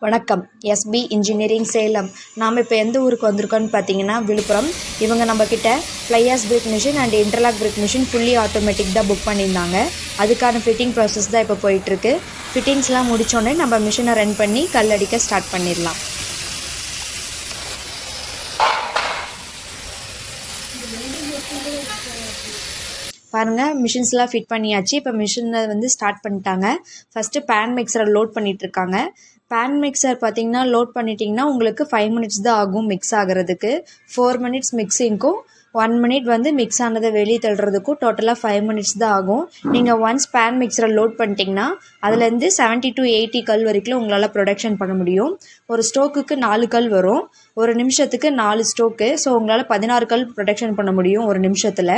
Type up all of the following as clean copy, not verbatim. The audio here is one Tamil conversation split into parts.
வணக்கம். SP engineering Salem. நாம் இப்போ எந்த ஊருக்கு வந்திருக்கோன்னு பார்த்தீங்கன்னா விழுப்புரம். இவங்க நம்மக்கிட்ட fly ash brick machine and interlock brick machine fully automatic தான் புக் பண்ணியிருந்தாங்க. அதுக்கான ஃபிட்டிங் ப்ராசஸ் தான் இப்போ போயிட்டுருக்கு. ஃபிட்டிங்ஸ்லாம் முடித்தோடனே நம்ம மிஷினை ரன் பண்ணி கல் அடிக்க ஸ்டார்ட் பண்ணிடலாம். பாருங்கள், மிஷின்ஸ்லாம் ஃபிட் பண்ணியாச்சு. இப்போ மிஷினை ஸ்டார்ட் பண்ணிட்டாங்க. ஃபஸ்ட்டு பேன் மிக்சரை லோட் பண்ணிகிட்ருக்காங்க. பேன் மிக்சர் பார்த்தீங்கன்னா லோட் பண்ணிட்டிங்கன்னா உங்களுக்கு 5 மினிட்ஸ் தான் ஆகும் மிக்ஸ் ஆகிறதுக்கு. 4 மினிட்ஸ் மிக்ஸிங்க்கும் 1 மினிட் மிக்ஸ் ஆனதை வெளியே தள்ளுறதுக்கும் டோட்டலாக 5 மினிட்ஸ் தான் ஆகும். நீங்கள் ஒன்ஸ் பேன் மிக்சரை லோட் பண்ணிட்டீங்கன்னா அதுலேருந்து 70 to 80 கல் வரைக்கும் உங்களால் ப்ரொடக்ஷன் பண்ண முடியும். ஒரு ஸ்டோக்குக்கு 4 கல் வரும். ஒரு நிமிஷத்துக்கு 4 ஸ்டோக்கு. ஸோ உங்களால் 16 கல் ப்ரொடக்ஷன் பண்ண முடியும் ஒரு நிமிஷத்தில்.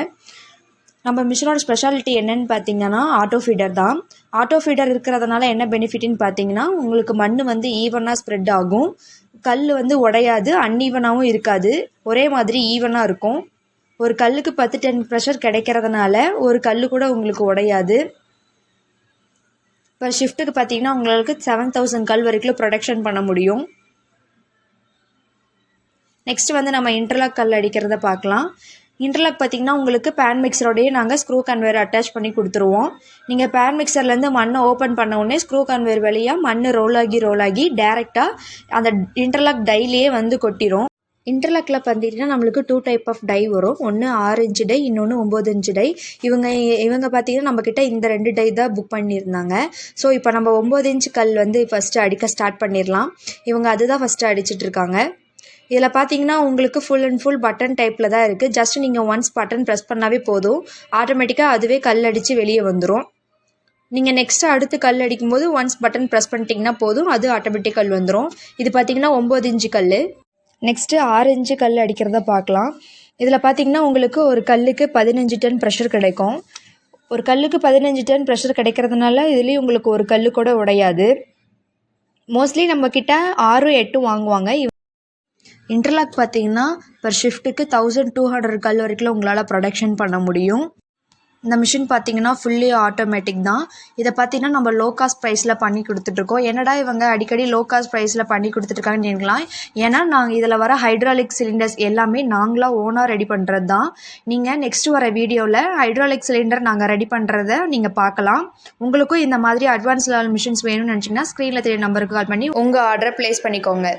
நம்ம மிஷினோட ஸ்பெஷாலிட்டி என்னன்னு பார்த்தீங்கன்னா ஆட்டோ ஃபீடர் தான். ஆட்டோ ஃபீடர் இருக்கிறதுனால என்ன பெனிஃபிட்னு பார்த்தீங்கன்னா உங்களுக்கு மண் ஈவனாக ஸ்ப்ரெட் ஆகும். கல் உடையாது, அன்ஈவனாகவும் இருக்காது, ஒரே மாதிரி ஈவனாக இருக்கும். ஒரு கல்லுக்கு 10 டன் ப்ரெஷர் கிடைக்கிறதுனால ஒரு கல் கூட உங்களுக்கு உடையாது. இப்போ ஷிஃப்ட்டுக்கு பார்த்தீங்கன்னா உங்களுக்கு 7000 கல் வரைக்கும் ப்ரொடக்ஷன் பண்ண முடியும். நெக்ஸ்ட் நம்ம இன்டர்லாக் கல் அடிக்கிறத பார்க்கலாம். இன்டர்லாக் பார்த்திங்கன்னா உங்களுக்கு பேன் மிக்சரோடையே நாங்கள் ஸ்க்ரூ கன்வேர் அட்டாச் பண்ணி கொடுத்துருவோம். நீங்கள் பேன் மிக்சர்லேருந்து மண்ணை ஓப்பன் பண்ண உடனே ஸ்க்ரூ கன்வேர் வழியாக மண் ரோல் ஆகி டேரெக்டாக அந்த இன்டர்லாக் டைலேயே கொட்டிடும். இன்டர்லாக்கில் பார்த்தீங்கன்னா நம்மளுக்கு 2 டைப் ஆஃப் டை வரும். ஒன்று 6 இன்ச்சு டை, இன்னொன்று 9 இன்ச்சு டை. இவங்க பார்த்தீங்கன்னா நம்மக்கிட்ட இந்த 2 டை தான் புக் பண்ணியிருந்தாங்க. ஸோ இப்போ நம்ம 9 இன்ச்சு கல் ஃபஸ்ட்டு அடிக்க ஸ்டார்ட் பண்ணிடலாம். இவங்க அதுதான் ஃபஸ்ட்டு அடிச்சிட்ருக்காங்க. இதில் பார்த்தீங்கன்னா உங்களுக்கு ஃபுல் அண்ட் ஃபுல் பட்டன் டைப்பில் தான் இருக்குது. ஜஸ்ட் நீங்கள் ஒன்ஸ் பட்டன் ப்ரெஸ் பண்ணாவே போதும், ஆட்டோமேட்டிக்காக அதுவே கல் அடித்து வெளியே வந்துடும். நீங்கள் நெக்ஸ்ட்டு அடுத்து கல் அடிக்கும்போது ஒன்ஸ் பட்டன் ப்ரெஸ் பண்ணிட்டீங்கன்னா போதும், அது ஆட்டோமேட்டிக் கல் வந்துடும். இது பார்த்தீங்கன்னா 9 இன்ச்சு கல். நெக்ஸ்ட்டு 6 இன்ச்சு கல் அடிக்கிறத பார்க்கலாம். இதில் பார்த்தீங்கன்னா உங்களுக்கு ஒரு கல்லுக்கு 15 டன் ப்ரெஷர் கிடைக்கும். ஒரு கல்லுக்கு 15 டன் ப்ரெஷர் கிடைக்கிறதுனால இதுலேயும் உங்களுக்கு ஒரு கல் கூட உடையாது. மோஸ்ட்லி நம்மக்கிட்ட 6, 8 வாங்குவாங்க. இன்டர்லாக் பார்த்தீங்கன்னா பர் ஷிஃப்ட்டுக்கு 1200 கல் வரைக்கும் உங்களால் ப்ரொடக்ஷன் பண்ண முடியும். இந்த மிஷின் பார்த்தீங்கன்னா ஃபுல்லி ஆட்டோமேட்டிக் தான். இதை பார்த்தீங்கன்னா நம்ம லோ காஸ்ட் ப்ரைஸில் பண்ணி கொடுத்துட்ருக்கோம். என்னடா இவங்க அடிக்கடி லோ காஸ்ட் ப்ரைஸில் பண்ணி கொடுத்துட்ருக்காங்கன்னு நினைக்கலாம். ஏன்னா நாங்கள் இதில் வர ஹைட்ராலிக் சிலிண்டர்ஸ் எல்லாமே நாங்களாக ஓனாக ரெடி பண்ணுறது தான். நீங்கள் நெக்ஸ்ட் வர வீடியோவில் ஹைட்ராலிக் சிலிண்டர் நாங்கள் ரெடி பண்ணுறத நீங்கள் பார்க்கலாம். உங்களுக்கும் இந்த மாதிரி அட்வான்ஸ் லெவல் மிஷின்ஸ் வேணும்னு நினச்சிங்கன்னா ஸ்க்ரீனில் தெரிய நம்பருக்கு கால் பண்ணி உங்கள் ஆர்டரை ப்ளேஸ் பண்ணிக்கோங்க.